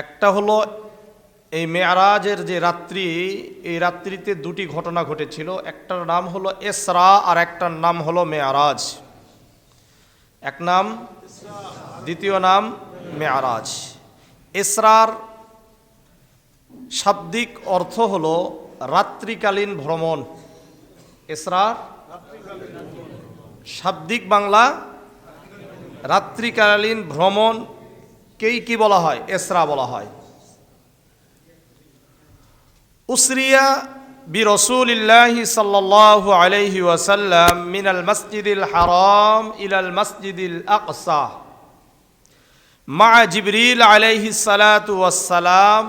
একটা হলো এই মেয়ারাজের যে রাত্রি, এই রাত্রিতে দুটি ঘটনা ঘটেছিল। একটার নাম হলো ইসরা আর একটার নাম হলো মেয়ারাজ। এক নাম, দ্বিতীয় নাম মেয়ারাজ। ইসরার শাব্দিক অর্থ হলো রাত্রিকালীন ভ্রমণ। ইসরার শাব্দিক বাংলা রাত্রিকালীন ভ্রমণকেই কি বলা হয়? ইসরা বলা হয়। উসরিয়া বিরসুলিল্লাহি সাল্লাল্লাহু আলাইহি ওয়াসাল্লাম মিনাল মসজিদিল হারাম ইলাল মসজিদিল আকসা মা জিবরিল আলাইহিস সালাতু ওয়াসসালাম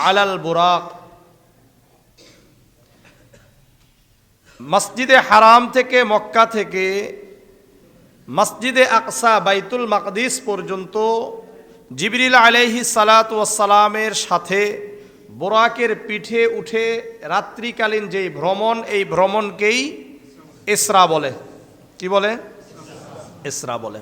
আলাল বুরাক। মসজিদে হারাম থেকে, মক্কা থেকে মসজিদে আকসা বাইতুল মাকদিস পর্যন্ত জিবরিল আলাইহিস সালাতু ওয়াসসালামের সাথে বোরাকের পিঠে উঠে রাত্রিকালীন যেই ভ্রমণ, এই ভ্রমণকেই ইসরা বলে। কি বলে? ইসরা বলে।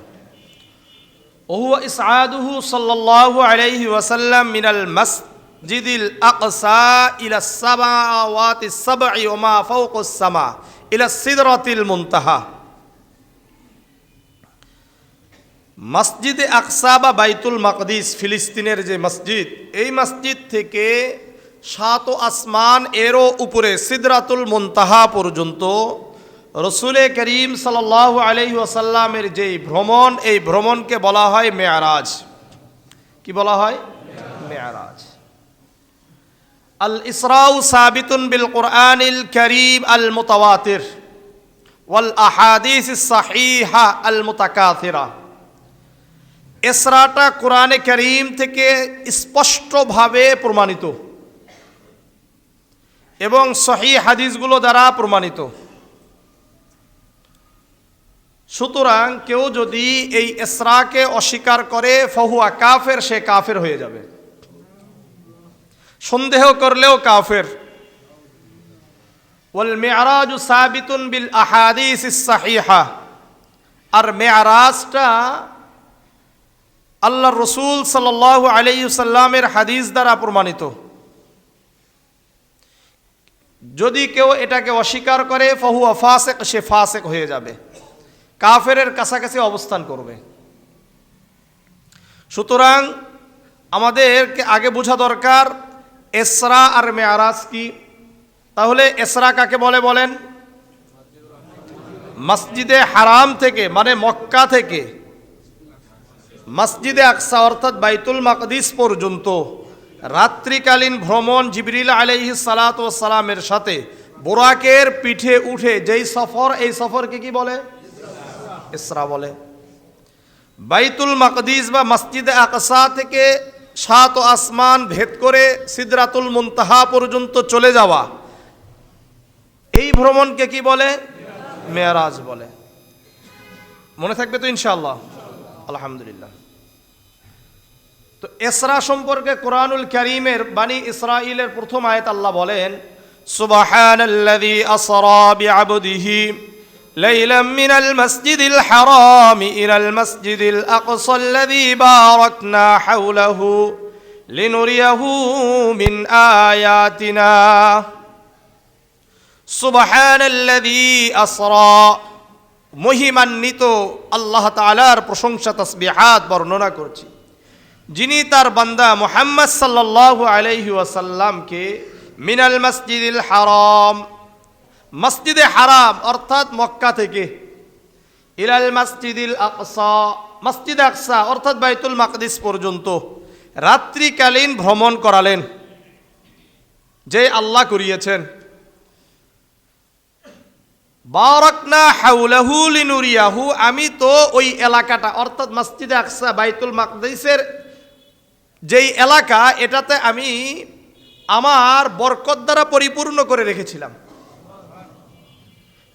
ওহুয়া ইসআদুহু সাল্লাল্লাহু আলাইহি ওয়াসাল্লাম মিনাল মসজিদিল আকসা ইলা সামাওয়াতিস সাবঈ ওয়া মা ফাওকাস সামা ইলা সিদরাতিল মুনতাহা। মসজিদে আকসা বা বাইতুল মাকদিস, ফিলিস্তিনের যে মসজিদ, এই মসজিদ থেকে 7 আসমান এরও উপরে সিদরাতুল মুনতাহা পর্যন্ত রসুলে করিম সাল্লাল্লাহু আলাইহি ওয়াসাল্লামের যেই ভ্রমণ, এই ভ্রমণকে বলা হয় মেয়ারাজ। কি বলা হয়? মেয়ারাজ। আল ইসরাউ সাবিতুন বিল কুরআনিল কারীম আল মুতাওয়াতির ওয়াল আহাদিসিস সাহিহা আল মুতাকাসিরা। ইসরাটা কোরআনে কারীম থেকে স্পষ্টভাবে প্রমাণিত এবং সহিহ হাদিসগুলো দ্বারা প্রমাণিত। সুতরাং কেউ যদি এই ইসরাকে অস্বীকার করে ফাহুয়া কাফের, সে কাফের হয়ে যাবে। সন্দেহ করলেও কাফের। ওয়াল মি'রাজু সাবিতুন বিল আহাদিসিস সাহিহা। আর মেয়ারাজটা আল্লাহর রসুল সাল্লাল্লাহু আলাইহি ওয়াসাল্লামের হাদিস দ্বারা প্রমাণিত। যদি কেউ এটাকে অস্বীকার করে ফাহুয়া ফাসিক, সে ফাসিক হয়ে যাবে, কাফেরের কাছাকাছি অবস্থান করবে। সুতরাং আমাদেরকে আগে বোঝা দরকার ইসরা আর মেয়ারাজ কি। তাহলে ইসরা কাকে বলে বলেন? মসজিদে হারাম থেকে, মানে মক্কা থেকে মসজিদে আকসা অর্থাৎ বাইতুল মাকদিস পর্যন্ত রাত্রিকালীন ভ্রমণ জিবরিল আলাইহিস সালাতু ওয়াসসালামের সাথে বোরাকের পিঠে উঠে যেই সফর, এই সফরকে কি বলে? ইসরা বলে। বাইতুল মাকদিস বা মসজিদে আকসা থেকে 7 আসমান ভেদ করে সিদরাতুল মুনতাহা পর্যন্ত চলে যাওয়া, এই ভ্রমণকে কি বলে? মেয়ারাজ বলে। মনে থাকবে তো ইনশাআল্লাহ? আলহামদুলিল্লাহ। তো ইসরা সম্পর্কে কোরআনুল কারীমের বানি ইসরাঈলের প্রথম আয়াত আল্লাহ বলেন, সুবহানাল্লাযী আসরা বিআবদিহি লাইলাম মিনাল মাসজিদিল হারাম ইলাল মাসজিদিল আকসাল্লাযী বারাকনা হাওলাহু লিনুরিয়াহু মিন আয়াতিনা। সুবহানাল্লাযী আসরা, মহিমান্বিত আল্লাহ তাআলার প্রশংসা, তাসবিহাত বর্ণনা করছি, যিনি তার বান্দা মুহাম্মদ সাল্লাল্লাহু আলাইহি ওয়াসাল্লামকে মিনাল মসজিদিল হারাম, মসজিদে হারাম অর্থাৎ মক্কা থেকে, ইলাল মসজিদিল আকসা, মসজিদ আকসা অর্থাৎ বাইতুল মাকদিস পর্যন্ত রাত্রিকালীন ভ্রমণ করালেন, যে আল্লাহ করিয়েছেন। বারাকনা হাওলাহু লিনুরিয়াহু, আমি তো ওই এলাকাটা অর্থাৎ মসজিদে আকসা বাইতুল মাকদিসের যেই এলাকা, এটাতে আমি আমার বরকত দ্বারা পরিপূর্ণ করে রেখেছিলাম।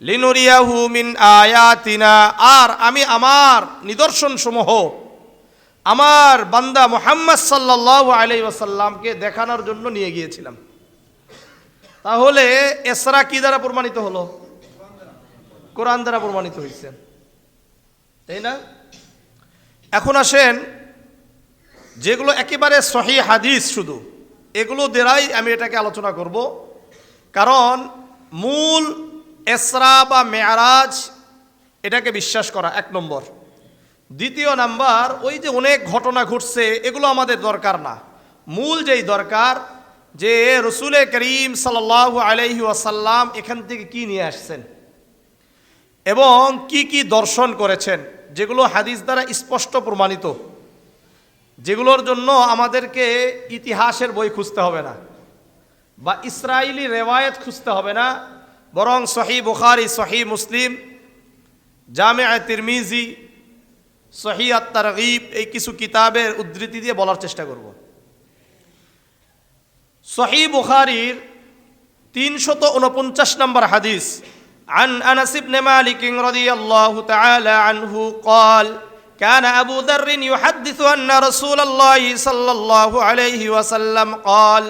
লিনুরিয়াহু মিন আয়াতিনা, আর আমি আমার নিদর্শন সমূহ আমার বান্দা মুহাম্মদ সাল্লাল্লাহু আলাইহি ওয়াসাল্লামকে দেখানোর জন্য নিয়ে গিয়েছিলাম। তাহলে ইসরা কি দ্বারা প্রমাণিত হলো? কোরআন দ্বারা প্রমাণিত হয়েছে, তাই না? এখন আসেন যেগুলো একেবারে সহিহ হাদিস, শুধু এগুলো দ্বারাই আমি এটাকে আলোচনা করব। কারণ মূল ইসরা বা মেরাজ এটাকে বিশ্বাস করা এক নম্বর। দ্বিতীয় নাম্বার, ওই যে অনেক ঘটনা ঘটছে এগুলো আমাদের দরকার না। মূল যেই দরকার যে রসুল করিম সাল্লাল্লাহু আলাইহি ওয়াসাল্লাম এখান থেকে কি নিয়ে আসছেন এবং কি কি দর্শন করেছেন, যেগুলো হাদিস দ্বারা স্পষ্ট প্রমাণিত, যেগুলোর জন্য আমাদেরকে ইতিহাসের বই খুঁজতে হবে না বা ইসরায়েলি রেওয়ায়েত খুঁজতে হবে না, বরং সহিহ বুখারী, সহিহ মুসলিম, জামে তিরমিজি, সহিহ আত-তারগীব, এই কিছু কিতাবের উদ্ধৃতি দিয়ে বলার চেষ্টা করব। সহিহ বুখারীর 349 নম্বর হাদিস, عن أنس بن مالك رضي الله تعالى عنه قال كان أبو ذر يحدث أن رسول الله صلى الله عليه وسلم قال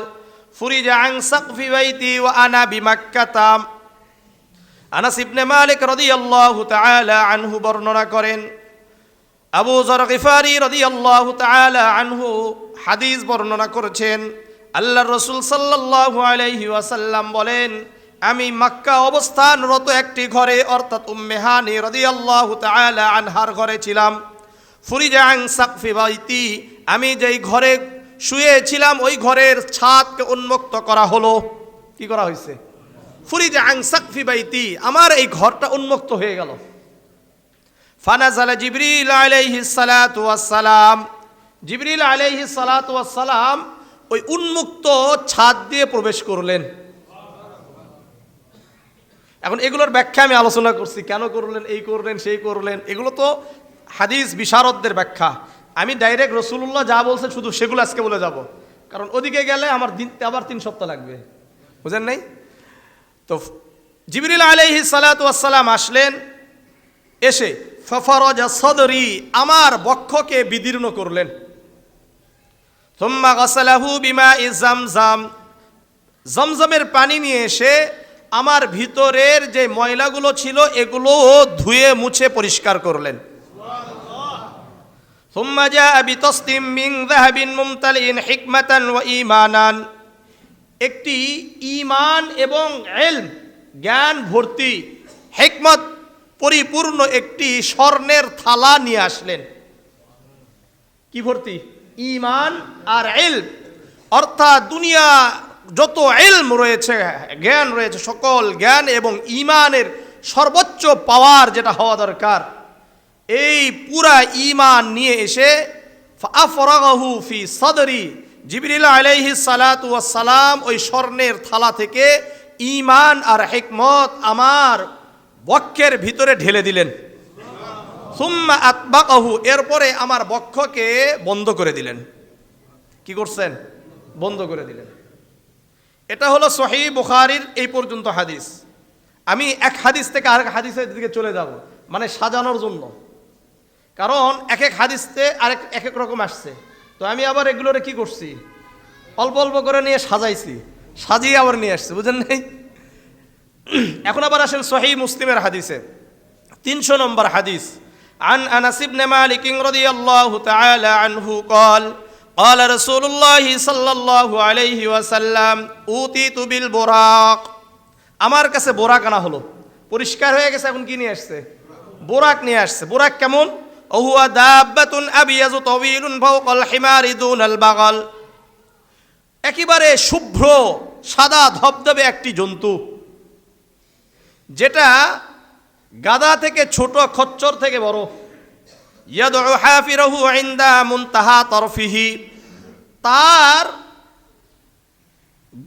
فرج عن سقف بيتي وأنا بمكة। আনাস ইবনে মালিক রাদিয়াল্লাহু তাআলা আনহু বর্ণনা করেন, আবু যর গিফারি রাদিয়াল্লাহু তাআলা আনহু হাদিস বর্ণনা করেছেন, আল্লাহর রাসূল সাল্লাল্লাহু আলাইহি ওয়াসাল্লাম বলেন, আমি মক্কা অবস্থানরত একটি ঘরে, অর্থাৎ উম্মে হানি রাদিয়াল্লাহু তাআলা আনহার ঘরে ছিলাম। ফুরিজা আন সাকফি বাইতি, আমি যেই ঘরে শুয়েছিলাম ওই ঘরের ছাদকে উন্মুক্ত করা হলো। কি করা হয়েছে? ফুরিজা আন সাকফি বাইতি, আমার এই ঘরটা উন্মুক্ত হয়ে গেল। ফানাজালা জিবরিল আলাইহিস সালাতু ওয়াস সালাম, জিবরিল আলাইহিস সালাতু ওয়াস সালাম ওই উন্মুক্ত ছাদ দিয়ে প্রবেশ করলেন। এখন এগুলোর ব্যাখ্যা আমি আলোচনা করছি, কেন করলেন, এই করলেন, সেই করলেন, এগুলো তো হাদিস বিশারদদের ব্যাখ্যা। আমি ডাইরেক্ট রাসূলুল্লাহ যা বলছে শুধু সেগুলো আজকে বলে যাব, কারণ ওদিকে গেলে আমার আবার 3 সপ্তাহ লাগবে, বুঝেন নাই? তো জিবরিল আলাইহিস সালাতু ওয়াস সালাম আসলেন, এসে ফাফারাজা সদরি, আমার বক্ষকে বিদীর্ণ করলেন। সুম্মা গাসালাহু বিমাই জামজাম, জমজমের পানি নিয়ে এসে আমার ভিতরের যে ময়লাগুলো ছিল এগুলো ধুয়ে মুছে পরিষ্কার করলেন। সুম্মা জাআ বিতাসতিম মিন যাহাবিন মুমতালিন হিকমাতান ওয়া ঈমানান, একটি ঈমান এবং ইলম, জ্ঞান ভর্তি, হিকমত পরিপূর্ণ একটি স্বর্ণের থালা নিয়ে আসলেন। কি ভর্তি? ঈমান আর ইলম, অর্থাৎ দুনিয়া যত ইলম রয়েছে, জ্ঞান রয়েছে, সকল জ্ঞান এবং ঈমানের সর্বোচ্চ পাওয়ার যেটা হওয়া দরকার, এই পুরা ঈমান নিয়ে এসে ফাফরাগাহু ফি সাদরি, জিবরিল আলাইহিস সালাতু ওয়াস সালাম ওই স্বর্ণের থালা থেকে ঈমান আর হিকমত আমার বক্ষের ভিতরে ঢেলে দিলেন। সুম্মা আতবাকাহু, এরপরে আমার বক্ষকে বন্ধ করে দিলেন। কি করছেন? বন্ধ করে দিলেন। এটা হলো সহিহ বুখারীর এই পর্যন্ত হাদিস। আমি এক হাদিস থেকে আরেক হাদিসের দিকে চলে যাব, মানে সাজানোর জন্য, কারণ এক এক হাদিসে আরেক এক এক রকম আসছে। তো আমি আবার এগুলোরে কি করছি, অল্প অল্প করে নিয়ে সাজাইছি, সাজিয়ে আবার নিয়ে আসছি, বুঝেন নাই? এখন আবার আসেন সহিহ মুসলিমের হাদিসে 300 নম্বর হাদিস, عن أنس بن مالك رضي الله تعالى عنه قال قال رسول الله صلى الله عليه وسلم أوتيت بالبراق, আমার কাছে বোরাক আনা হলো, পরিষ্কার হয়ে গেছে। এখন কি নিয়ে আসছে? বোরাক নিয়ে আসছে। বোরাক কেমন? ওহুয়া দাব্বাতুন আবিয়াজু তাওয়িলুন ফাওকাল হিমারি দুনাল বাগাল, একেবারে শুভ্র সাদা ধবধবে একটি জন্তু, যেটা গাদা থেকে ছোট, খচ্চর থেকে বড়। ইয়াদউ হাফিরাহু ইনদা মুনতাহা তারফিহি, তার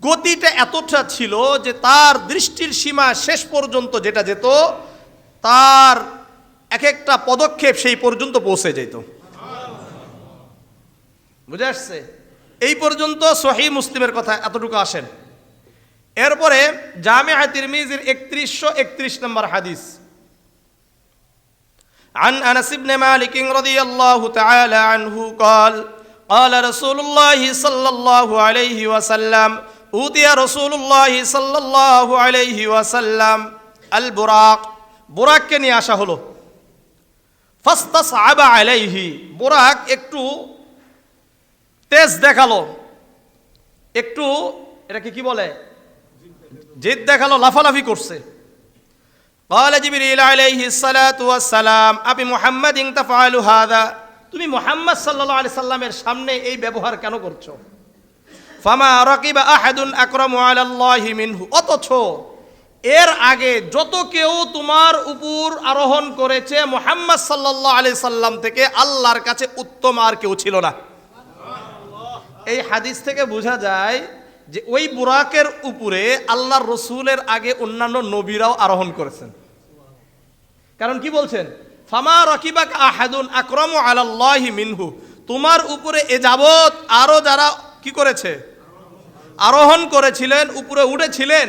গতিটা এতটা ছিল যে তার দৃষ্টির সীমা শেষ পর্যন্ত যেটা যেত, তার এক একটা পদক্ষেপ সেই পর্যন্ত পৌঁছে যেত। বুঝে আসছে? এই পর্যন্ত সহিহ মুসলিমের কথা এতটুকু আসেন। এরপরে জামিআ তিরমিজির 3131 নম্বর হাদিস, عن أنس بن مالك رضي الله تعالى عنه قال قال رسول الله صلى الله عليه وسلم أوتي رسول الله صلى الله عليه وسلم البراق, বুরাককে নিয়ে আসা হলো। ফাস্তাসআবা আলাইহি, বুরাক একটু তেজ দেখালো, একটু এটাকে কি বলে, জিদ দেখালো, লাফালাফি করছে। ক্বালা জিবরিল আলাইহিস সালাতু ওয়াস সালাম আবি মুহাম্মাদিন তাফআলু হাযা, তুমি মুহাম্মদ সাল্লাল্লাহু আলাইহি সাল্লামের সামনে এই ব্যবহার কেন করছো? ফামা রাকিবা আহাদুন আকরামু আলাল্লাহি মিনহু, অথচ এর আগে যত কেউ তোমার উপর আরোহণ করেছে মুহাম্মদ সাল্লাল্লাহু আলাইহি সাল্লাম থেকে আল্লাহর কাছে উত্তম আর কেউ ছিল না। এই হাদিস থেকে বোঝা যায় যে ওই বুরাকের উপরে আল্লাহর রসুলের আগে অন্যান্য নবীরাও আরোহণ করেছেন। কারণ কি বলছেন, ফামা রাকিবাক আহাদুন আকরামু আলাল্লাহি মিনহু, তোমার উপরে এ যাবত আরো যারা কি করেছে, আরোহণ করেছিলেন, উপরে উঠেছিলেন,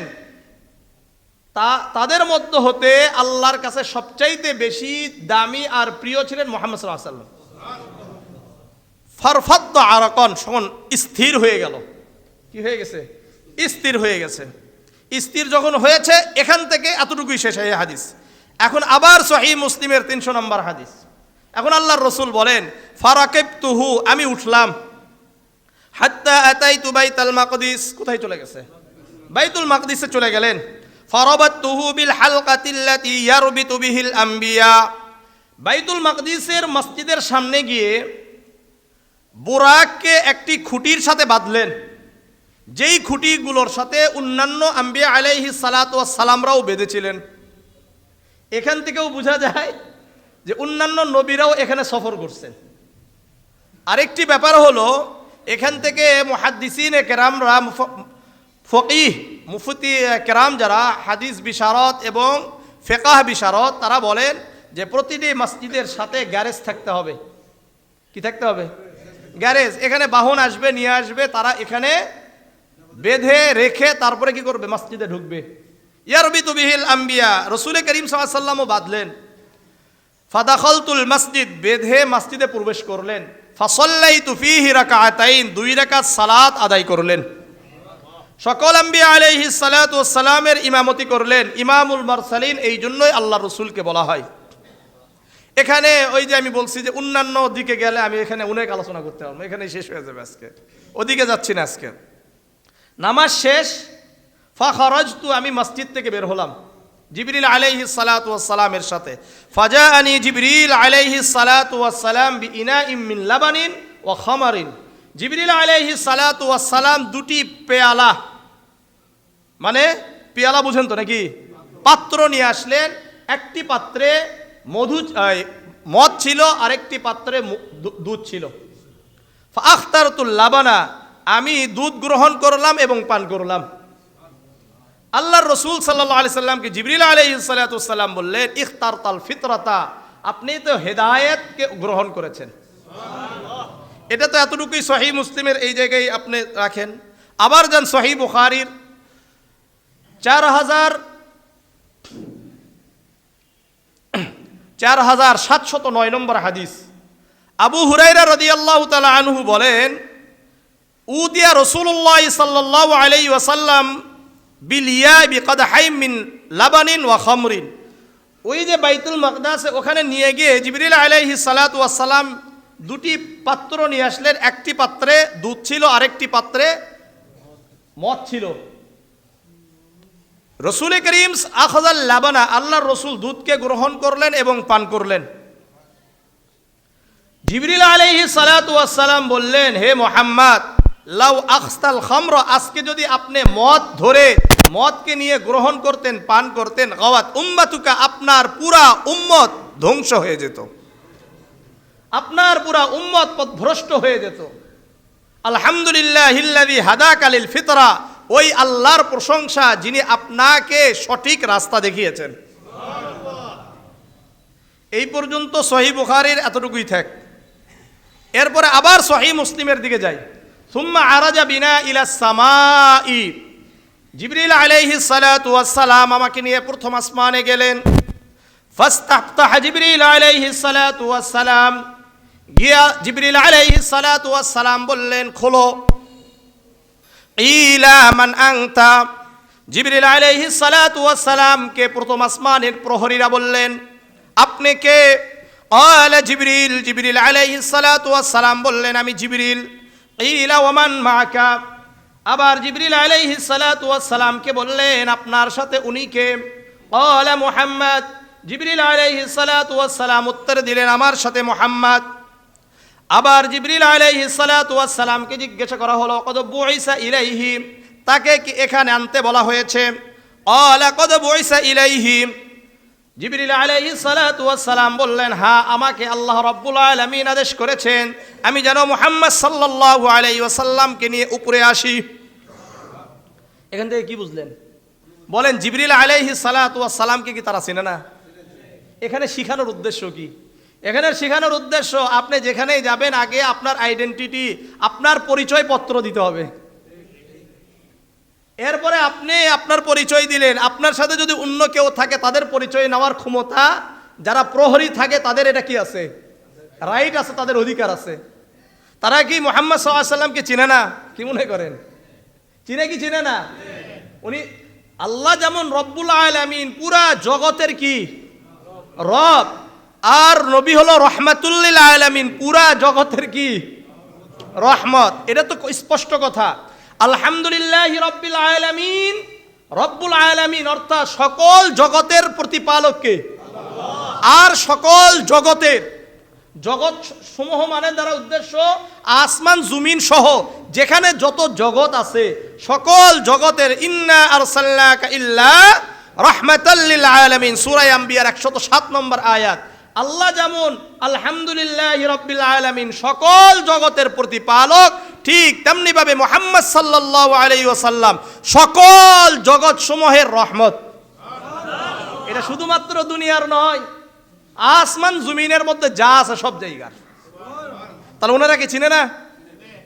তাদের মধ্যে হতে আল্লাহর কাছে সবচাইতে বেশি দামি আর প্রিয় ছিলেন মুহাম্মদ সাল্লাল্লাহু আলাইহি সাল্লাম। ফারফাদ্দা আরাকান, শোন স্থির হয়ে গেল। কি হয়ে গেছে? স্থির হয়ে গেছে। স্থির যখন হয়েছে, এখান থেকে এতটুকুই শেষ এই হাদিস। এখন আবার সহিহ মুসলিমের 300 নম্বর হাদিস। এখন আল্লাহর রসুল বলেন, ফারাকিবতুহু, আমি উঠলাম, হাত্তা আতাইতু বাইতুল মাকদিস, কোথায় চলে গেছে? বাইতুল মাকদিসে চলে গেলেন। ফারাবাতুহু বিল হালকাতিল্লাতি ইয়ারবিতু বিহিল আম্বিয়া, বাইতুল মাকদিসের মসজিদের সামনে গিয়ে বুরাককে একটি খুঁটির সাথে বাঁধলেন, যেই খুঁটিগুলোর সাথে অন্যান্য আম্বিয়া আলাইহিস সালাতু ওয়াস সালামরাও বেঁধেছিলেন। এখান থেকেও বোঝা যায় যে অন্যান্য নবীরাও এখানে সফর করছেন। আরেকটি ব্যাপার হলো, এখান থেকে মুহাদ্দিসিনে কেরামরা, ফকিহ মুফতি কেরাম যারা হাদিস বিশারদ এবং ফিকহ বিশারদ, তারা বলেন যে প্রতিটি মসজিদের সাথে গ্যারেজ থাকতে হবে। কি থাকতে হবে? গ্যারেজ। এখানে বাহন আসবে, নিয়ে আসবে, তারা এখানে বেঁধে রেখে তারপরে কি করবে? মসজিদে ঢুকবে। ইয়ারবিতু বিহিল আম্বিয়া, রাসূল করিম সাল্লাল্লাহু আলাইহি ওয়াসাল্লামও বাঁধলেন। ফাদাখালতুল মসজিদ, বেঁধে মসজিদে প্রবেশ করলেন। ফাসাল্লাইতু ফীহি রাকাতাইন, 2 রাকাত সালাত আদায় করলেন। সকল আম্বিয়া আলাইহিস সালাতু ওয়াস সালামের ইমামতি করলেন। ইমামুল মুরসালিন এই জন্যই আল্লাহর রাসূলকে বলা হয়। এখানে ওই যে আমি বলছি যে অন্যান্য দিকে গেলে আমি এখানে অনেক আলোচনা করতে পারবো, এখানে শেষ হয়ে যাবে আজকে, ওদিকে যাচ্ছি না আজকে। নামাজ শেষ, ফাখারাজতু, আমি মসজিদ থেকে বের হলাম জিবরিল আলাইহিস সালাতু ওয়াস সালামের সাথে। ফাজাআনি জিবরিল আলাইহিস সালাতু ওয়াস সালাম বিইনাইম মিন লাবানিন ওয়া খামারিন, জিবরিল আলাইহিস সালাতু ওয়াস সালাম 2টি পেয়ালা, মানে পেয়ালা বুঝেন তো নাকি, পাত্র নিয়ে আসলেন। একটি পাত্রে মদ ছিল, আরেকটি পাত্রে দুধ ছিল। ফাখতারতুল লাবানা, আমি দুধ গ্রহণ করলাম এবং পান করলাম। আল্লাহর রসুল সাল্লাল্লাহু আলাইহি সাল্লামকে জিবরিল আলাইহিস সালাতু ওয়াস সালাম বললেন, ইখতারতাল ফিতরাতা, আপনি তো হেদায়েতকে গ্রহণ করেছেন। এটা তো এতটুকুই সহিহ মুসলিমের এই জায়গায় আপনি রাখেন। আবার যান সহিহ বুখারীর 4709 নম্বর হাদিস। আবু হুরায়রা রাদিয়াল্লাহু তাআলা আনহু বলেন, উদিয়া রাসূলুল্লাহ সাল্লাল্লাহু আলাইহি ওয়াসাল্লাম বিলিয়া বিকদহাইম মিন লাবানিন ওয়া খামরিন, ওই যে বাইতুল মাকদাসে ওখানে নিয়ে গিয়ে জিবরিল আলাইহিস সালাতু ওয়াস সালাম 2টি পাত্র নিয়ে আসলেন। একটি পাত্রে দুধ ছিল, আরেকটি পাত্রে মদ ছিল। রসুল করিম আখাযাল লাবানা, আল্লাহর রসুল দুধকে গ্রহণ করলেন এবং পান করলেন। জিবরিল আলাইহিস সালাতু ওয়াস সালাম বললেন, হে মুহাম্মদ, লাউ আখস্তাল খামর, আজকে যদি আপনি মদ ধরে মদকে নিয়ে গ্রহণ করতেন, পান করতেন, গাওয়াত উম্মাতুকা, আপনার পুরা উম্মত ধ্বংস হয়ে যেত, আপনার পুরা উম্মত পথভ্রষ্ট হয়ে যেত। আলহামদুলিল্লাহিল্লাযী হাদাকা লিল ফিতরা, ওই আল্লাহর প্রশংসা যিনি আপনাকে সঠিক রাস্তা দেখিয়েছেন। এই পর্যন্ত সহিহ বুখারীর এতটুকুই থাক। এরপরে আবার সহিহ মুসলিমের দিকে যাই। সুম্মা আরাজা বিনা ইলাস সামাই, জিবরিল আলাইহিস সালাতু ওয়াস সালাম আমাকে নিয়ে প্রথম আসমানে গেলেন। ফাস্তাফতাহ জিবরিল আলাইহিস সালাতু ওয়াস সালাম, গিয়া জিবরিল আলাইহিস সালাতু ওয়াস সালাম বললেন, খোলো। ইলা মান আনতা, জিবরিল আলাইহিস সালাতু ওয়াস সালাম কে প্রথম আসমানের প্রহরীরা বললেন, আপনি কে? ক্বালা জিবরিল, জিবরিল আলাইহিস সালাতু ওয়াস সালাম বললেন, আমি জিবরিল। কিলা ওয়ামান মাআকা, আবার জিবরিল আলাইহিস সালাতু ওয়াস সালামকে বললেন আপনার সাথে উনি কে? ক্বালা মুহাম্মদ, জিবরিল আলাইহিস সালাতু ওয়াস সালাম উত্তর দিলেন আমার সাথে মুহাম্মদ। আবার জিবরিল আলাইহিস সালাতু ওয়াস সালামকে জিজ্ঞাসা করা হলো কদ বুইসা ইলাইহি, তাকে কি এখানে আনতে বলা হয়েছে? ক্বালা কদ বুইসা ইলাইহি, জিবরিল আলাইহিস সালাতু ওয়াস সালাম বললেন হ্যাঁ, আমাকে আল্লাহ রাব্বুল আলামিন আদেশ করেছেন আমি যেন মুহাম্মদ সাল্লাল্লাহু আলাইহি ওয়াসাল্লামকে নিয়ে উপরে আসি। এখান থেকে কি বুঝলেন বলেন? জিবরিল আলাইহিস সালাতু ওয়াস সালামকে কি তারা চেনে না? এখানে শিখানোর উদ্দেশ্য কি? এখানে শেখানোর উদ্দেশ্য আপনি যেখানেই যাবেন আগে আপনার আইডেন্টিটি, আপনার পরিচয়পত্র দিতে হবে। এরপরে আপনি আপনার পরিচয় দিলেন, আপনার সাথে যদি অন্য কেউ থাকে তাদের পরিচয় নেওয়ার ক্ষমতা, যারা প্রহরী থাকে তাদের এটা কি আছে? রাইট আছে, তাদের অধিকার আছে। তারা কি মুহাম্মদ সাল্লাল্লাহু আলাইহি ওয়াসাল্লামকে চিনে না? কি মনে করেন? চিনে কি চিনে না? উনি আল্লাহ যেমন রব্বুল আলামিন, পুরা জগতের কি রব, আর নবী হলো রহমাতুল লিল আলামিন, পুরা জগতের কি রহমত। এটা তো স্পষ্ট কথা। আলহামদুলিল্লাহি রাব্বিল আলামিন, রব্বুল আলামিন অর্থাৎ সকল জগতের প্রতিপালককে, আর সকল জগতের, জগৎ সমূহ মানে দ্বারা উদ্দেশ্য আসমান জমিন সহ যেখানে যত জগৎ আছে সকল জগতের, ইন্না আরসালনাকা ইল্লা রাহমাতাল লিল আলামিন, সূরা আম্বিয়ার 107 নম্বর আয়াত। আল্লাহ যেমন আলহামদুলিল্লাহি রাব্বিল আলামিন সকল জগতের প্রতিপালক, ঠিক তেমনি ভাবে মুহাম্মদ সাল্লাল্লাহু আলাইহি ওয়াসাল্লাম সকল জগৎ সমূহের রহমত। এটা শুধুমাত্র দুনিয়ার নয়, আসমান জমিনের মধ্যে যা আছে সব জায়গার। তাহলে ওনারা কি চিনে না?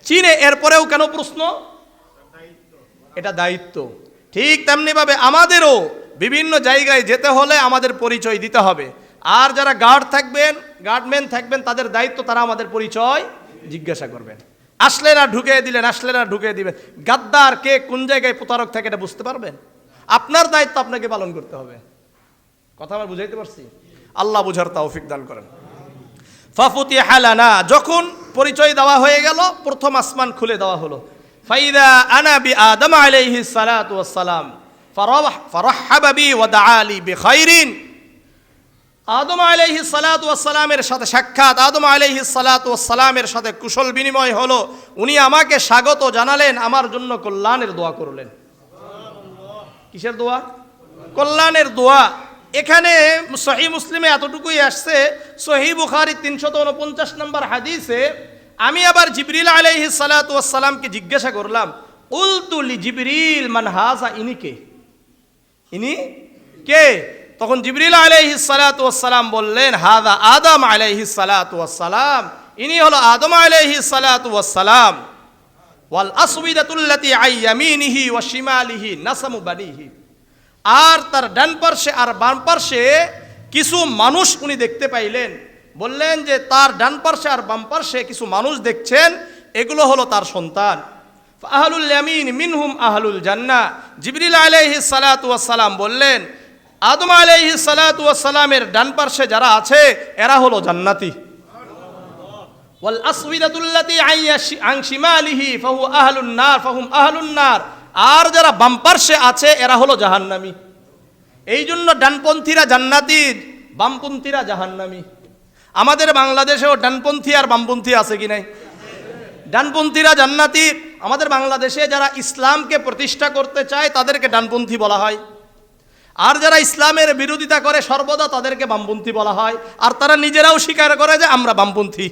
চিনে, এরপরেও কেন প্রশ্ন? এটা দায়িত্ব। ঠিক তেমনি ভাবে আমাদেরও বিভিন্ন জায়গায় যেতে হলে আমাদের পরিচয় দিতে হবে। আর যারা গার্ড থাকবেন, গার্ডম্যান থাকবেন, তাদের দায়িত্ব তারা আমাদের পরিচয় জিজ্ঞাসা করবেন। আসলে না ঢুকিয়ে দিলেন, আসলে না ঢুকিয়ে দিবেন। গাদ্দার কে কোন জায়গায় প্রতারক থাকে এটা বুঝতে পারবেন? আপনার দায়িত্ব আপনাকে পালন করতে হবে। কথা আমার বুঝাইতে পারছি? আল্লাহ বুঝার তৌফিক দান করেন। ফাফুতিহা লানা, যখন পরিচয় দেওয়া হয়ে গেল, প্রথম আসমান খুলে দেওয়া হলো। ফাইদা আনা বি আদম আলাইহিস সালাতু ওয়াস সালাম ফারাহহাবা বি ওয়া দাআলি বিখাইরিন। আদম আলাইহিস সালাতু ওয়াস সালামের সাথে সাক্ষাৎ, আদম আলাইহিস সালাতু ওয়াস সালামের সাথে কুশল বিনিময় হলো। উনি আমাকে স্বাগত জানালেন, আমার জন্য কল্যাণের দোয়া করলেন। কিসের দোয়া? কল্যাণের দোয়া। এখানে সহিহ মুসলিমে এতটুকুই আসছে। সহিহ বুখারী 349 নম্বর হাদিসে আমি আবার জিবরিল আলাইহিস সালাতু ওয়াস সালামকে জিজ্ঞাসা করলাম, কুলতু লি জিবরিল মান হাযা, ইনি কে? ইনি কে? তখন জিবরিল আলাইহিস সালাতু ওয়াস সালাম বললেন, হাযা আদম আলাইহিস সালাতু ওয়াস সালাম, ইনি হলো আদম আলাইহিস সালাতু ওয়াস সালাম। ওয়াল আসওয়াদাতুল্লাতী আন ইয়ামিনিহি ওয়া শিমালিহি নাসামু বানিহি, আর তার ডান পার্শ্বে আর বাম পার্শ্বে কিছু মানুষ উনি দেখতে পাইলেন। বললেন যে তার ডান পার্শ্বে আর বাম পার্শ্বে কিছু মানুষ দেখছেন, এগুলো হলো তার সন্তান। আহলুল ইয়ামিন মিনহুম আহলুল জান্নাহ। জিবরিল আলাইহিস সালাতু ওয়াস সালাম বললেন, আদম আলাইহিস সালাতু ওয়াস সালামের ডান পার্শ্বে যারা আছে এরা হলো জান্নাতি। ওয়াল আসওয়াদাতুল্লাতী আন শিমালিহি ফাহু আহলুন নার ফাহুম আহলুন নার, আর যারা বাম পার্শ্বে আছে এরা হলো জাহান্নামী। এই জন্য ডানপন্থীরা জান্নাতি, বামপন্থীরা জাহান্নামী। আমাদের বাংলাদেশেও ডানপন্থী আর বামপন্থী আছে কি নাই? ডানপন্থীরা জান্নাতি। আমাদের বাংলাদেশে যারা ইসলামকে প্রতিষ্ঠা করতে চায় তাদেরকে ডানপন্থী বলা হয়, আর যারা ইসলামের বিরোধিতা করে সর্বদা তাদেরকে বামপন্থী বলা হয়। আর তারা নিজেরাও স্বীকার করে যে আমরা বামপন্থী।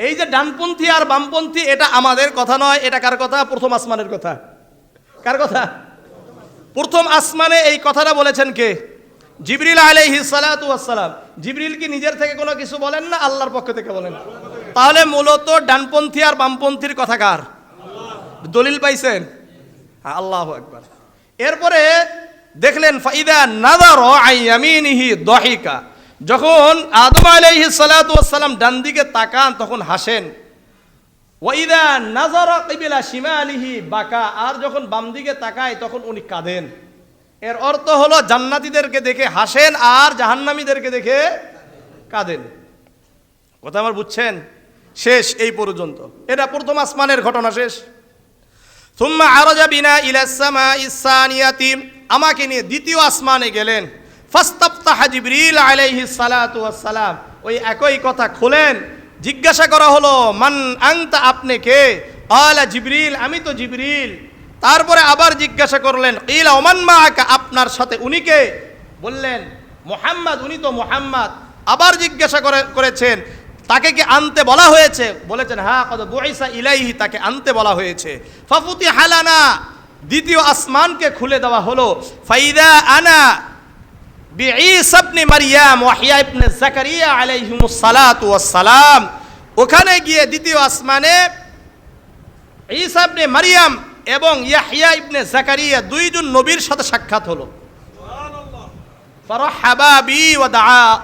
এই যে ডানপন্থী আর বামপন্থী, এটা আমাদের কথা নয়। এটা কার কথা? প্রথম আসমানের কথা। কার কথা? প্রথম আসমানে এই কথাটা বলেছেন কে? জিবরিল আলাইহিস সালাতু ওয়াস সালাম। জিবরিল কি নিজের থেকে কোনো কিছু বলেন না, আল্লাহর পক্ষ থেকে বলেন? তাহলে মূলত ডানপন্থী আর বামপন্থীর কথা কার? দলিল পাইছেন? আল্লাহু আকবার। এরপরে দেখলেন ফাইদা নাযারা আন ইয়ামিনিহি দাহিকা, যখন আদম আলাইহিস সালাতু ওয়াস সালাম ডান দিকে তাকান তখন হাসেন। ওয়াইদা নাযারা কিবলা শিমালিহি বাকা, আর যখন বাম দিকে তাকায় তখন উনি কাঁদেন। এর অর্থ হলো জান্নাতীদেরকে দেখে হাসেন আর জাহান্নামীদেরকে দেখে কাঁদেন। কথা আমার বুঝছেন? শেষ এই পর্যন্ত। এটা প্রথম আসমানের ঘটনা শেষ। সুম্মা আরাজা বিনা ইলাস সামাইস সানিয়াতি, আমাকে নিয়ে দ্বিতীয় আসমানে গেলেন। ফাস্তাফতাহা জিবরিল আলাইহিস সালাতু ওয়াস সালাম, ওই একই কথা খুলেন। জিজ্ঞাসা করা হলো, মান আনতা, আপনি কে? ক্বালা জিবরিল, আমি তো জিবরিল। তারপরে আবার জিজ্ঞাসা করলেন, কিলা ওমান মাআকা, আপনার সাথে উনি কে? বললেন মুহাম্মদ, উনি তো মুহাম্মদ। আবার জিজ্ঞাসা করেছেন, তাকে কি আনতে বলা হয়েছে? বলেছেন হ্যাঁ, কদ বুইসা ইলাইহি, তাকে আনতে বলা হয়েছে। ফাফুতিহা লানা, দ্বিতীয় আসমানকে খুলে দেওয়া হলো। ফাইদা আনা বিঈসা ইবনে মারইয়াম ওয়া ইয়াহইয়া ইবনে যাকারিয়া আলাইহিমুস সালাতু ওয়াস সালাম, ওখানে গিয়ে দ্বিতীয় আসমানে ঈসা ইবনে মারইয়াম এবং ইয়াহইয়া ইবনে যাকারিয়া দুইজন নবীর সাথে সাক্ষাৎ হলো। ফারহাবা বি ওয়া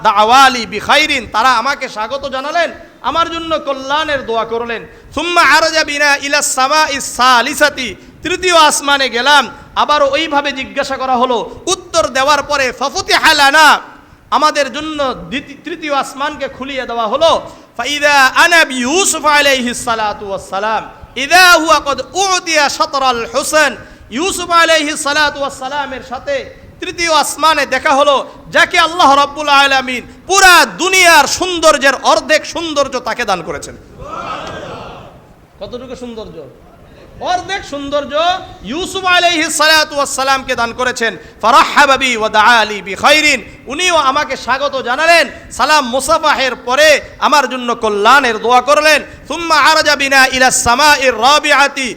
দাআওয়ালি বিখাইরিন, তারা আমাকে স্বাগত জানালেন, আমার জন্য কল্যাণের দোয়া করলেন। সুম্মা আরাজা বিনা ইলাস সামাইস সালিসাতি, তৃতীয় আসমানে গেলাম। আবারও ওইভাবে জিজ্ঞাসা করা হলো। উত্তর দেওয়ার পরে ফাফুতিহা লানা, আমাদের জন্য তৃতীয় আসমানকে খুলিয়ে দেওয়া হলো। ফাইদা আনা বিইউসুফ আলাইহিস সালাতু ওয়াস সালাম ইদা হুয়া কদ উতিয়া শাতরাল হুসন, ইউসুফ আলাইহিস সালাতু ওয়াস সালামের সাথে তৃতীয় আসমানে দেখা হলো, যাকে আল্লাহ রাব্বুল আলামিন পুরা দুনিয়ার সৌন্দর্যের অর্ধেক সৌন্দর্য তাকে দান করেছেন। কতটুকু সৌন্দর্য? অর্ধেক সৌন্দর্য ইউসুফ আলাইহিস সালাতু ওয়াস সালামকে দান করেছেন। ফারহাবা বি ওয়া দাআলি বিখাইরিন, উনিও আমাকে স্বাগত জানালেন, সালাম মুসাফাহের পরে আমার জন্য কল্যাণের দোয়া করলেন। সুম্মা আরাজা বিনা ইলাস সামাইর রাবিআতি,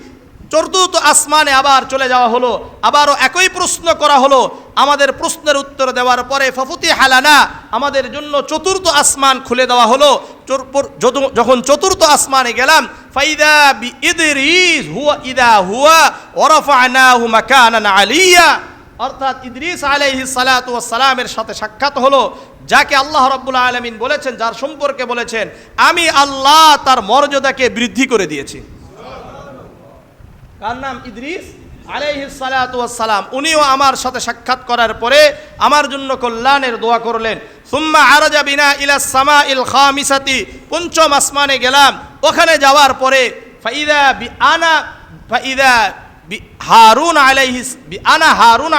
চতুর্থ আসমানে আবার চলে যাওয়া হলো। আবারও একই প্রশ্ন করা হলো। আমাদের প্রশ্নের উত্তর দেওয়ার পরে ফাফুতিহা লানা, আমাদের জন্য চতুর্থ আসমান খুলে দেওয়া হলো। যখন চতুর্থ আসমানে গেলাম, ফাইদা বি ইদরিস হুয়া ইদা হুয়া ওয়া রাফা'নাহু মাকানান আলিয়া, অর্থাৎ ইদ্রিস আলাইহিস সালাতু ওয়াস সালামের সাথে সাক্ষাৎ হলো, যাকে আল্লাহ রাব্বুল আলামিন বলেছেন, যার সম্পর্কে বলেছেন আমি আল্লাহ তার মর্যাদাকে বৃদ্ধি করে দিয়েছি। কার নাম? ইদ্রিস আলাইহিস সালাতু ওয়াস সালাম। উনিও আমার সাথে সাক্ষাৎ করার পরে আমার জন্য কল্যাণের দোয়া করলেন। সুম্মা আরাজা বিনা ইলাস সামাইল খামিসাতি, পঞ্চম আসমানে গেলাম। ওখানে যাওয়ার পরে ফাইদা হারুন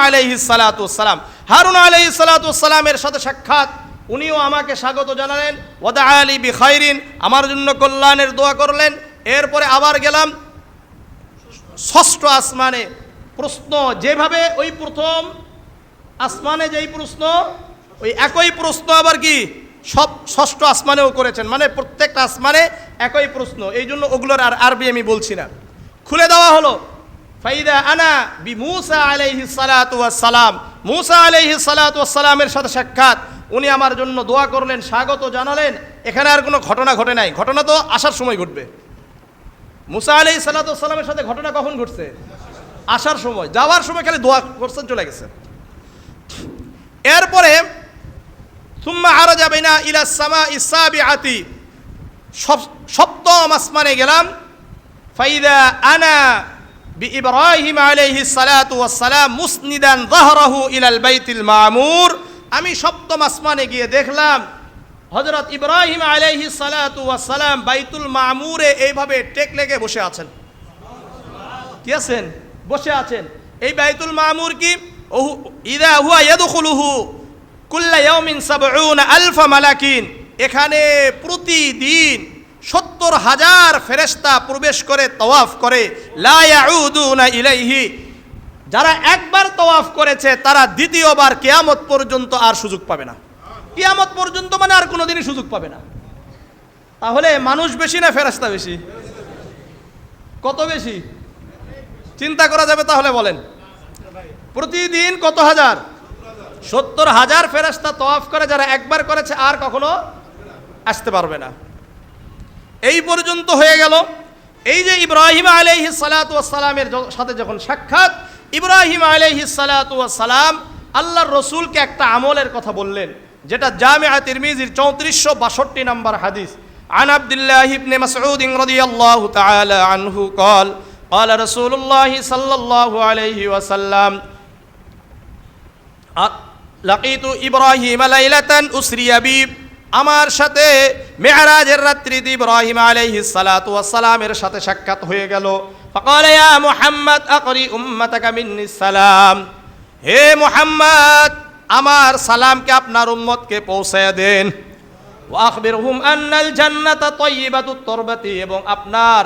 আলাইহিস সালাতু ওয়াস সালাম, হারুন আলাইহিস সালাতু ওয়াস সালামের সাথে সাক্ষাৎ। উনিও আমাকে স্বাগত জানালেন। ওয়া দাআলি বিখাইরিন, আমার জন্য কল্যাণের দোয়া করলেন। এরপরে আবার গেলাম ষষ্ঠ আসমানে। প্রশ্ন যেভাবে ওই প্রথম আসমানে যেই প্রশ্ন, ওই একই প্রশ্ন আবার কি সব ষষ্ঠ আসমানেও করেছেন, মানে প্রত্যেকটা আসমানে একই প্রশ্ন। এই জন্য ওগুলোর আর আরবি আমি বলছি না। খুলে দেওয়া হলো। ফাইদা আনা বি মূসা আলাইহিস সালাতু ওয়াস সালাম, মূসা আলাইহিস সালাতু ওয়াস সালামের সাথে সাক্ষাৎ। উনি আমার জন্য দোয়া করলেন, স্বাগত জানালেন। এখানে আর কোনো ঘটনা ঘটে নাই, ঘটনা তো আসার সময় ঘটবে। মূসা আলাইহিস সালাতু ওয়াস সালামের সাথে ঘটনা কখন ঘটছে? আসার সময়। যাওয়ার সময় খালি দোয়া করছেন, চলে গেছে। এরপরে সুম্মা আরাজা বিনা ইলাস সামাইস সাবিআতি, সপ্তম আসমানে গেলাম। ফাইদা আনা বি ইব্রাহিম আলাইহিস সালাতু ওয়াস সালাম মুসনিদান যাহরাহু ইলাল বাইতিল মামুর, আমি সপ্তম আসমানে গিয়ে দেখলাম হযরত ইব্রাহিম আলাইহিস সালাতু ওয়াস সালাম বাইতুল মামুরে এইভাবে টেক লেগে বসে আছেন। কি আছেন? বসে আছেন। এই বাইতুল মামুর কি ইদা হুয়া ইয়াদখুলুহু কুল্লা ইয়াউমিন ৭০,০০০ মালাকিন, এখানে প্রতিদিন ৭০,০০০ ফেরেশতা প্রবেশ করে, তওয়াফ করে। লা ইয়াউদুনা ইলাইহি, যারা একবার তওয়াফ করেছে তারা দ্বিতীয়বার কিয়ামত পর্যন্ত আর সুযোগ পাবে না। কিয়ামত পর্যন্ত মানে আর কোনোদিনই সুযোগ পাবে না। তাহলে মানুষ বেশি না ফেরেশতা বেশি? কত বেশি চিন্তা করা যাবে? তাহলে বলেন, প্রতিদিন কত হাজার? ৭০,০০০ ফেরেশতা তওয়াফ করে, যারা একবার করেছে আর কখনো আসতে পারবে না। এই পর্যন্ত হয়ে গেল। এই যে ইব্রাহিম আলাইহিস সালাতু ওয়াস সালামের সাথে যখন সাক্ষাৎ, ইব্রাহিম আলাইহিস সালাতু ওয়াস সালাম আল্লাহর রাসূলকে একটা আমলের কথা বললেন, যেটা জামিআ তিরমিজির ৩৪৬২ নম্বর হাদিস। আন আব্দুল্লাহ ইবনে মাসউদ রাদিয়াল্লাহু তাআলা আনহু قال قال رسول الله صلى الله عليه وسلم لقيت إبراهيم ليلة أسري بي আমার সাথে মেরাজের রাত্রিতে ইব্রাহিম আলাইহিস সালাতু ওয়াস সালামের সাথে সাক্ষাৎ হয়ে গেল। ফাকাল ইয়া মুহাম্মদ আকরি উম্মাতাকা মিন্নিস সালাম, হে মুহাম্মদ আমার সালামকে আপনার উম্মতকে পৌঁছায় দেন। ওয়া আখবিরহুম আন্নাল জান্নাতা তাইয়্যিবাতুত তুরবাতি, এবং আপনার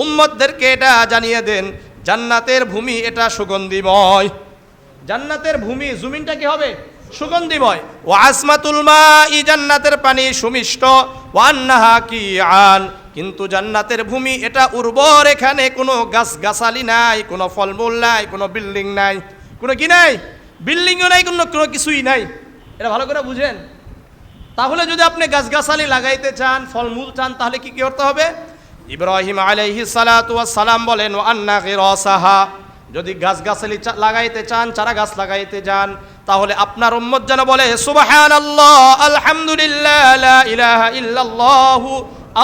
উম্মতদেরকে এটা জানিয়ে দেন জান্নাতের ভূমি এটা সুগন্ধিময়। জান্নাতের ভূমি জমিনটা কি হবে? সুগন্ধিময়। ওয়া আসমাতুল মাই, জান্নাতের পানি সুমিষ্ট। ওয়া আন্নাহা কিআন, কিন্তু জান্নাতের ভূমি এটা উর্বর, এখানে কোনো গাছগাছালি নাই, কোনো ফলমূল নাই, কোনো বিল্ডিং নাই, কোনো কি নাই, বিল্ডিংও নাই, কোনো কিছুই নাই। এটা ভালো করে বুঝেন। তাহলে যদি আপনি গাছগাছালি লাগাইতে চান, ফলমূল চান, তাহলে কি করতে হবে? ইব্রাহিম আলাইহিস সালাতু ওয়াস সালাম বলেন ওয়া আন্না গিরাসাহা, যদি গাছগাছালি লাগাইতে চান, চারা গাছ লাগাইতে চান, তাহলে আপনার উম্মত যেন বলে সুবহানাল্লাহ, আলহামদুলিল্লাহ, লা ইলাহা ইল্লাল্লাহু,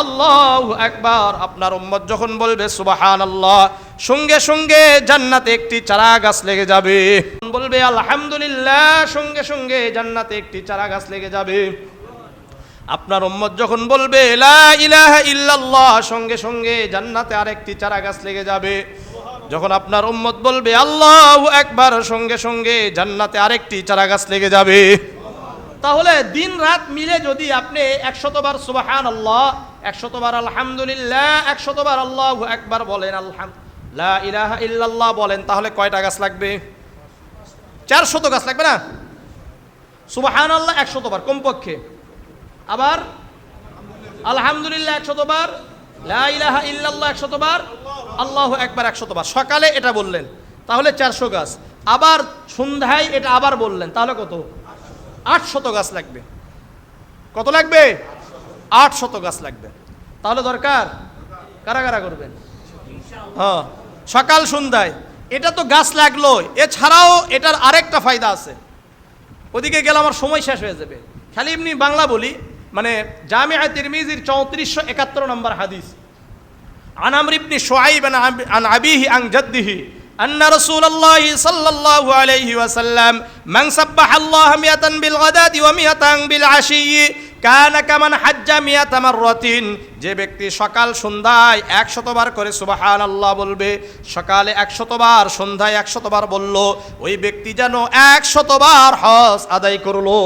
আল্লাহু আকবার। আপনার উম্মত যখন বলবে সুবহানাল্লাহ, সঙ্গে সঙ্গে জান্নাতে একটি চারা গাছ লেগে যাবে। বলবে আলহামদুলিল্লাহ, সঙ্গে সঙ্গে জান্নাতে একটি চারা গাছ লেগে যাবে। আপনার উম্মত যখন বলবে লা ইলাহা ইল্লাল্লাহ, সঙ্গে সঙ্গে জান্নাতে আরেকটি চারা গাছ লেগে যাবে। যখন আপনার উম্মত বলবে আল্লাহু আকবার, সঙ্গে সঙ্গে জান্নাতে আরেকটি চারা গাছ লেগে যাবে। তাহলে দিন রাত মিলে যদি আপনি 100 বার সুবহানাল্লাহ, 100 বার আলহামদুলিল্লাহ, 100 বার আল্লাহু আকবার বলেন, লা ইলাহা ইল্লাল্লাহ বলেন, তাহলে কয়টা গাছ লাগবে? 400 গাছ লাগবে না? সুবহানাল্লাহ 100 বার কমপক্ষে, আবার আলহামদুলিল্লাহ 100 বার, লা ইলাহা ইল্লাল্লাহ 100 বার, আল্লাহু আকবার 100 বার। সকালে এটা বললেন, তাহলে 400 গাছ। আবার সন্ধ্যায় এটা আবার বললেন, তাহলে কত? 800 গাছ লাগবে। কত লাগবে? 800 গাছ লাগবে। তাহলে দরকার কারা কারা করবেন? হ্যাঁ, সকাল সন্ধ্যায়। এটা তো গাছ লাগলো, এছাড়াও এটার আরেকটা ফায়দা আছে। ওদিকে গেলে আমার সময় শেষ হয়ে যাবে, খালি এমনি বাংলা বলি। মানে জামিআ তিরমিজির 3471 নম্বর হাদিস, আন আমর ইবনে শুআইব আন আবিহি আন জাদ্দিহি আন্না রাসূলুল্লাহি সাল্লাল্লাহু আলাইহি ওয়াসাল্লাম মান সাব্বাহাল্লাহ মিয়াতান বিল গাদাতি ওয়া মিয়াতান বিল আশিয়্যি কানা কামান হাজ্জা মিয়াতা মাররাতিন, যে ব্যক্তি সকাল সন্ধ্যায় 100 বার করে সুবহানাল্লাহ বলবে, সকালে 100 বার, সন্ধ্যায় 100 বার বলল, ওই ব্যক্তি যেন 100 বার হজ আদায় করলো।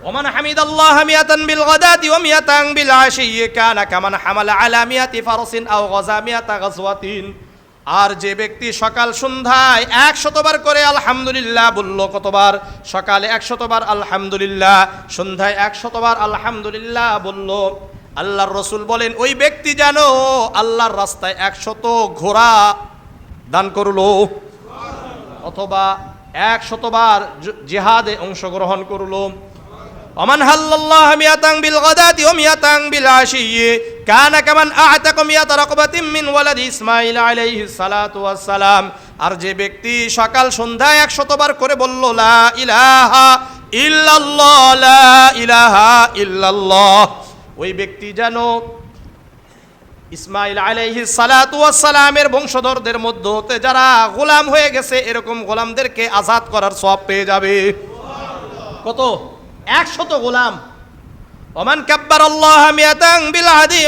ওমান হামিদাল্লাহ মিয়াতান বিল গাদাতি ওয়া মিয়াতান বিল আশিয়্যি কানা কামান হামালা আলা মিয়াতি ফারসিন আও গাযা মিয়াতা গাজওয়াতিন, আর যে ব্যক্তি সকাল সন্ধ্যায় 100 বার করে আলহামদুলিল্লাহ বলল, কতবার? সকালে 100 বার আলহামদুলিল্লাহ, সন্ধ্যায় 100 বার আলহামদুলিল্লাহ বলল, আল্লাহর রাসূল বলেন ওই ব্যক্তি যেন আল্লাহর রাস্তায় 100 ঘোড়া দান করলো, অথবা 100 বার জিহাদে অংশগ্রহণ করলো। ওমান হাল্লাল্লাহ মিয়াতান বিল গাদাতি ওয়া মিয়াতান বিল আশিয়্যি কানা কামান আ'তাকা মিয়াতা রাকবাতিন মিন ওয়ালাদি ইসমাঈল আলাইহিস সালাতু ওয়াস সালাম, আর যে ব্যক্তি সকাল সন্ধ্যায় 100 বার করে বলল লা ইলাহা ইল্লাল্লাহ, লা ইলাহা ইল্লাল্লাহ, ওই ব্যক্তি যেন ইসমাঈল আলাইহিস সালাতু ওয়াস সালামের বংশধরদের মধ্যে হতে যারা গোলাম হয়ে গেছে, এরকম গোলামদেরকে আজাদ করার সওয়াব পেয়ে যাবে। কত? 100 গোলাম। ওমান কাব্বারাল্লাহ মিয়াতান বিল আদি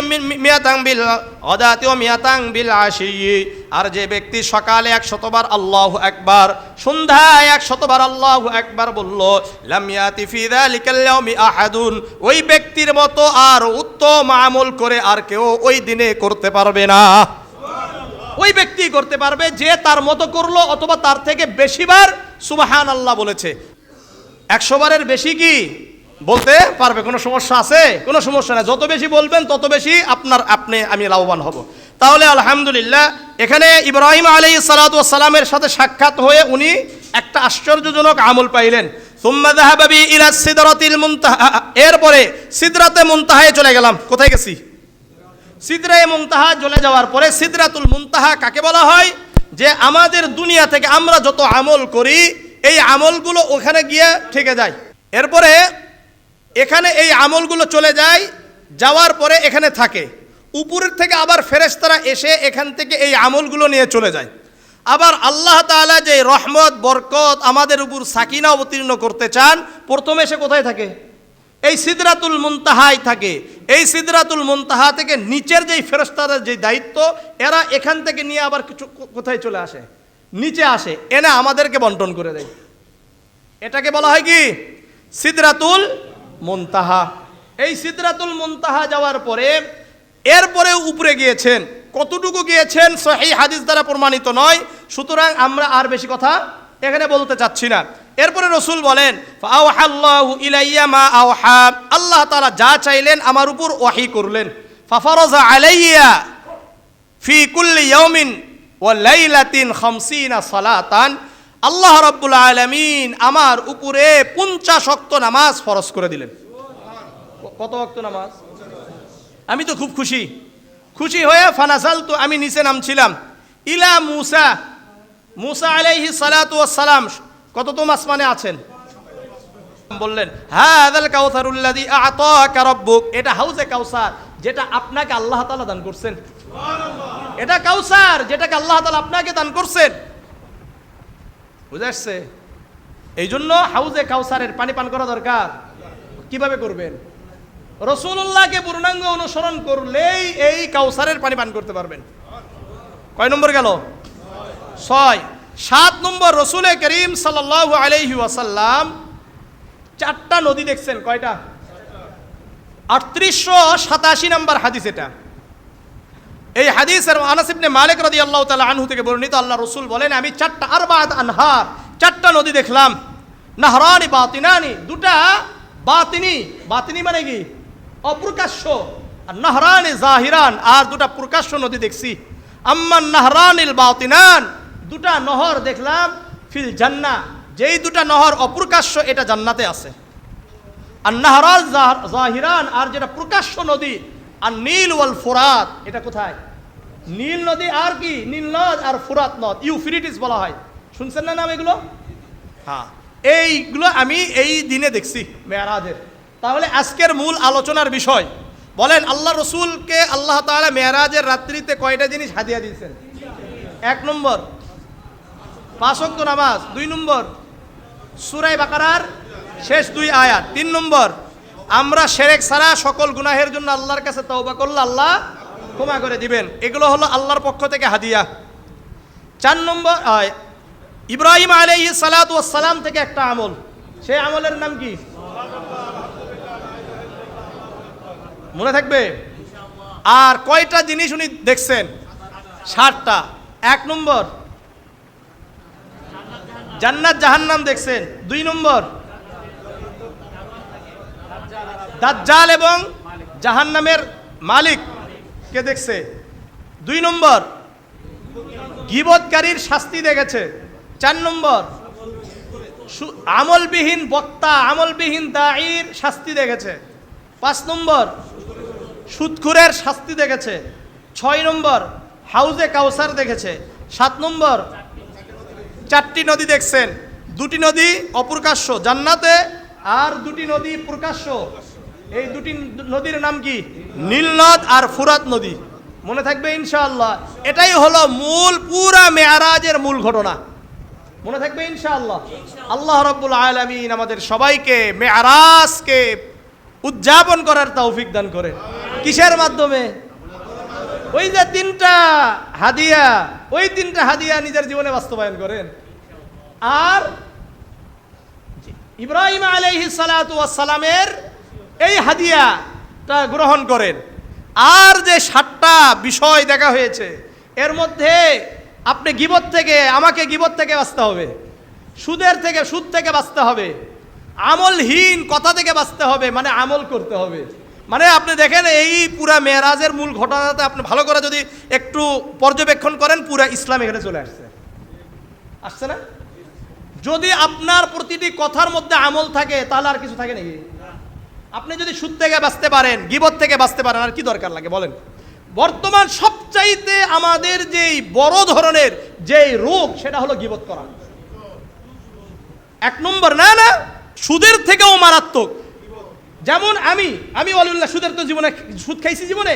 মিয়াতান বিল গাদাতি ওয়া মিয়াতান বিল আশিয়্যি, আর যে ব্যক্তি সকালে 100 বার আল্লাহু আকবার, সন্ধ্যায় 100 বার আল্লাহু আকবার বলল, লাম ইয়াতি ফি যালিকাল ইয়াউমি আহাদুন, ওই ব্যক্তির মতো আর উত্তম আমল করে আর কেউ ওই দিনে করতে পারবে না। ওই ব্যক্তি করতে পারবে যে তার মতো করলো, অথবা তার থেকে বেশিবার সুবহানাল্লাহ বলেছে। 100 বারের বেশি কি বলতে পারবে? কোনো সমস্যা আছে? কোনো সমস্যা নাই, যত বেশি বলবেন তত বেশি আমি লাভবান হব। তাহলে আলহামদুলিল্লাহ, এখানে ইব্রাহিম আলাইহিস সালাতু ওয়াস সালামের সাথে সাক্ষাৎ হয়ে উনি একটা আশ্চর্যজনক আমল পাইলেন। সুম্মা যাহাবা বি ইলা সিদরাতিল মুনতাহা, এরপরে সিদরাতে মুনতাহায় চলে গেলাম। কোথায় গেছি? সিদরায়ে মুনতাহা চলে যাওয়ার পরে সিদরাতুল মুনতাহা কাকে বলা হয়? যে আমাদের দুনিয়া থেকে আমরা যত আমল করি, এই আমলগুলো ওখানে গিয়ে ঠেকে যায়। এরপরে এখানে এই আমলগুলো চলে যায়, যাওয়ার পরে এখানে থাকে। উপরের থেকে আবার ফেরেশতারা এসে এখান থেকে এই আমলগুলো নিয়ে চলে যায়। আবার আল্লাহ তাআলা যে রহমত বরকত আমাদের উপর সাকিনা অবতীর্ণ করতে চান, প্রথমে এসে কোথায় থাকে? এই সিদরাতুল মুনতাহায় থাকে। এই সিদরাতুল মুনতাহা থেকে নিচের যেই ফেরেশতাদের যে দায়িত্ব, এরা এখান থেকে নিয়ে আবার কিছু কোথায় চলে আসে, নিচে আসে, এনে আমাদেরকে বন্টন করে দেয়। এটাকে বলা হয় কি? সিদরাতুল মুনতাহা। এই সিদরাতুল মুনতাহা যাওয়ার পরে এরপরে উপরে গিয়েছেন। কতটুকু গিয়েছেন সহিহ হাদিস দ্বারা প্রমাণিত নয়, সুতরাং আমরা আর বেশি কথা এখানে বলতে চাচ্ছি না। এরপরে রসুল বলেন, ফাআওহাল্লাহু ইলাইয়া মা আওহা, আল্লাহ তাআলা যা চাইলেন আমার উপর ওয়াহি করলেন। ফাফারাজা আলাইয়া ফি কুল্লি ইয়াউমিন ওয়া লাইলাতিন 50 সালাতান, আল্লাহ রাব্বুল আলামিন আমার উপরে 50 ওয়াক্ত নামাজ ফরজ করে দিলেন। কত ওয়াক্ত নামাজ? আমি তো খুব খুশি হয়ে ফানাজালতু, আমি নিচে নামছিলাম, ইলা মুসা, মুসা আলাইহিস সালাতু ওয়াস সালাম কততম আসমানে আছেন? বললেন, হাযাল কাউসারুল্লাযী আ'তাকা রাব্বুক, এটা হাউজে কাউসার যেটা আপনাকে আল্লাহ তাআলা দান করছেন। সুবহানাল্লাহ, এটা কাউসার যেটাকে আল্লাহ তাআলা আপনাকে দান করছেন। বুঝা আসছে? এই জন্য হাউজে কাউসারের পানি পান করা দরকার। কিভাবে করবেন? রাসূলুল্লাহকে পূর্ণাঙ্গ অনুসরণ করলেই এই কাউসারের পানি পান করতে পারবেন। কয় নম্বর গেল? 6। 7 নম্বর, রাসূল করিম সাল্লাল্লাহু আলাইহি ওয়াসাল্লাম 4টা নদী দেখছেন। কয়টা? 3887 নম্বর হাদিস এটা। এই হাদিসের আনাস ইবনে মালিক রাদিয়াল্লাহু তাআলা আনহু থেকে বর্ণিত, আল্লাহ রাসূল বলেন, আমি 4টা আরবাআত আনহার, 4টা নদী দেখলাম। নাহরানি বাতিনানি, দুটা বাতিনি, বাতিনি মানে কি? অপ্রকাশ্য। আর নাহরানি জাহিরান, আর দুটা প্রকাশ্য নদী দেখছি। আম্মান নাহরানিল বাতিনান, দুটা নহর দেখলাম, ফিল জান্নাহ, যেই দুটা নহর অপ্রকাশ্য এটা জান্নাতে আছে। আর নাহরাল জাহিরান, আর যেটা প্রকাশ্য নদী, আর নীল ওয়াল ফুরাত, এটা কোথায়? নীল নদী আর কি? নীল নদ আর ফুরাত নদ, ইউফ্রিটিস বলা হয়। শুনছেন না নাম এগুলো? হ্যাঁ, এইগুলো আমি এই দিনে দেখছি মেরাজের। তাহলে আজকের মূল আলোচনার বিষয়, বলেন আল্লাহ রসুলকে আল্লাহ তাআলা মেরাজের রাত্রিতে কয়টা জিনিস হাদিয়া দিয়েছেন? 1 নম্বর 5 ওয়াক্ত নামাজ, 2 নম্বর সূরা বাকারার শেষ 2 আয়াত, 3 নম্বর আমরা শিরক ছাড়া সকল গুনাহের জন্য আল্লাহর কাছে তওবা করলে আল্লাহ ক্ষমা করে দিবেন। এগুলো হলো আল্লাহর পক্ষ থেকে হাদিয়া। 4 নম্বর ইব্রাহিম আলাইহিস সালাতু ওয়াস সালাম থেকে একটা আমল, সেই আমলের নাম কি? মনে থাকবে? আর কয়টা জিনিস উনি দেখছেন? 7টা। 1 নম্বর জান্নাত জাহান্নাম দেখছেন। 2 নম্বর দাজ্জাল এবং জাহান্নামের মালিক কে দেখছে। 2 নম্বর গীবতকারীর শাস্তি দেখেছে। 4 নম্বর আমলবিহীন বক্তা, আমলবিহীন দাঈর শাস্তি দেখেছে। 5 নম্বর সুদখোরের শাস্তি দেখেছে। 6 নম্বর হাউজে কাউসার দেখেছে। 7 নম্বর 4টি নদী দেখছেন। 2টি নদী অপ্রকাশ্য জান্নাতে, আর 2টি নদী প্রকাশ্য। এই 2টি নদীর নাম কি? নীল নদ আর ফুরাত নদী। মনে থাকবে ইনশাআল্লাহ। এটাই হলো মূল পুরা মেরাজের মূল ঘটনা। মনে থাকবে ইনশাআল্লাহ। আল্লাহ রাব্বুল আলামিন আমাদের সবাইকে মেরাজকে উদযাপন করার তৌফিক দান করেন। কিসের মাধ্যমে? ওই যে 3টা হাদিয়া, ওই 3টা হাদিয়া নিজের জীবনে বাস্তবায়ন করেন। আর ইব্রাহিম আলাইহিস সালাতু ওয়াস সালামের এই হাদিয়াটা গ্রহণ করেন। আর যে 7টা বিষয় দেখা হয়েছে, এর মধ্যে আপনি গীবত থেকে, আমাকে গীবত থেকে বাঁচতে হবে, সুদ থেকে বাঁচতে হবে, আমলহীন কথা থেকে বাঁচতে হবে, মানে আমল করতে হবে। মানে আপনি দেখেন এই পুরা মেরাজের মূল ঘটনাতে আপনি ভালো করে যদি একটু পর্যবেক্ষণ করেন, পুরা ইসলাম এখানে চলে আসছে না? যদি আপনার প্রতিটি কথার মধ্যে আমল থাকে, তাহলে আর কিছু থাকে নাকি? আপনি যদি সুদ থেকে বাঁচতে পারেন, গীবত থেকে বাঁচতে পারেন, আর কি দরকার লাগে বলেন? বর্তমান সবচাইতে আমাদের যেই বড় ধরনের যেই রোগ, সেটা হলো গীবত করা। 1 নম্বর না, সুদের থেকেও মারাত্মক। যেমন আমি ওয়ালিউল্লাহ, সুদের তো জীবনে সুদ খাইছি, জীবনে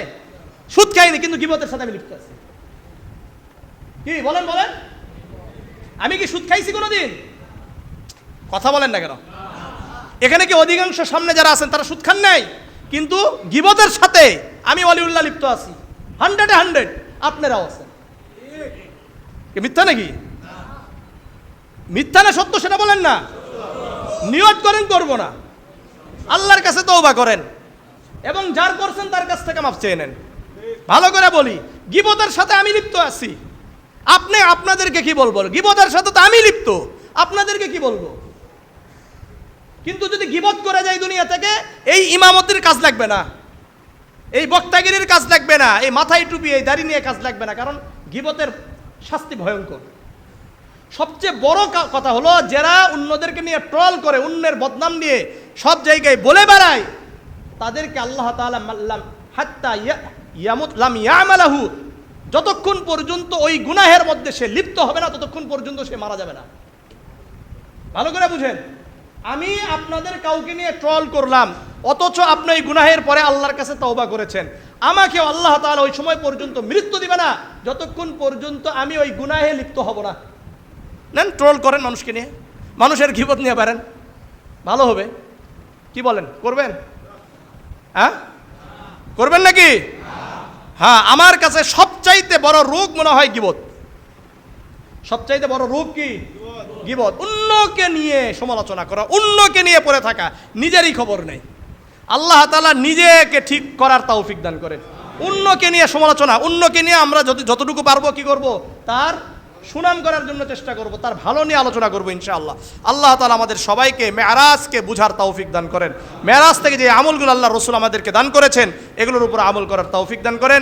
সুদ খাইনি, কিন্তু গীবতের সাথে আমি লিপ্ত আছি। কি বলেন? আমি কি সুদ খাইছি কোনোদিন? কথা বলেন না কেন? এখানে কি অধিকাংশ সামনে যারা আছেন তারা সুদ খান নাই? কিন্তু গীবতের সাথে আমি ওয়ালিউল্লাহ লিপ্ত আছি 100 আপনারাও আছেন। কি মিথ্যা নাকি? মিথ্যা না সত্য সেটা বলেন না। নিয়ত করেন করব না, আল্লাহর কাছে তওবা করেন এবং যার করছেন তার কাছ থেকে মাফ চেয়ে নেন। ভালো করে বলি, গীবতের সাথে আমি লিপ্ত আছি, আপনাদেরকে কি বলবো? গীবতের সাথে তো আমি লিপ্ত, আপনাদেরকে কি বলবো? কিন্তু যদি গীবত করে যায় দুনিয়া থেকে, এই ইমামতির কাজ লাগবে না, এই বক্তাগিরির কাজ লাগবে না, এই মাথায় টুপি এই দাড়ি নিয়ে কাজ লাগবে না, কারণ গীবতের শাস্তি ভয়ঙ্কর। সবচেয়ে বড় কথা হলো, যারা অন্যদেরকে নিয়ে ট্রল করে, অন্যের বদনাম নিয়ে সব জায়গায় বলে বেড়ায়, তাদেরকে আল্লাহ তাআলা মাল্লাম হাত্তা ইয়ামুত লাম ইয়ামালাহু, যতক্ষণ পর্যন্ত ওই গুনাহের মধ্যে সে লিপ্ত হবে না ততক্ষণ পর্যন্ত সে মারা যাবে না। ভালো করে বুঝেন, আমি আপনাদের কাউকে নিয়ে ট্রল করলাম, অথচ আপনি এই গুনাহের পরে আল্লাহর কাছে তওবা করেছেন, আমাকে আল্লাহ তাআলা ওই সময় পর্যন্ত মৃত্যু দিবে না যতক্ষণ পর্যন্ত আমি ওই গুনাহে লিপ্ত হব না। নেন ট্রল করেন মানুষকে নিয়ে, মানুষের গীবত নিয়ে পারেন, ভালো হবে। কি বলেন, করবেন? হ্যাঁ করবেন নাকি? হ্যাঁ, আমার কাছে সবচাইতে বড় রোগ মনে হয় গীবত। সবচাইতে বড় রোগ কি? গীবত। অন্যকে নিয়ে সমালোচনা করা, অন্যকে নিয়ে পড়ে থাকা, নিজেরই খবর নেই। আল্লাহ তাআলা নিজেকে ঠিক করার তৌফিক দান করেন। অন্যকে নিয়ে সমালোচনা, অন্যকে নিয়ে আমরা যতটুকু পারবো কি করব, তার সুনাম করার জন্য চেষ্টা করব, তার ভালো নিয়ে আলোচনা করবো ইনশাআল্লাহ। আল্লাহ তাআলা আমাদের সবাইকে মেরাজকে বুঝার তৌফিক দান করেন। মেরাজ থেকে যে আমলগুলো আল্লাহ রসুল আমাদেরকে দান করেছেন, এগুলোর উপর আমল করার তৌফিক দান করেন।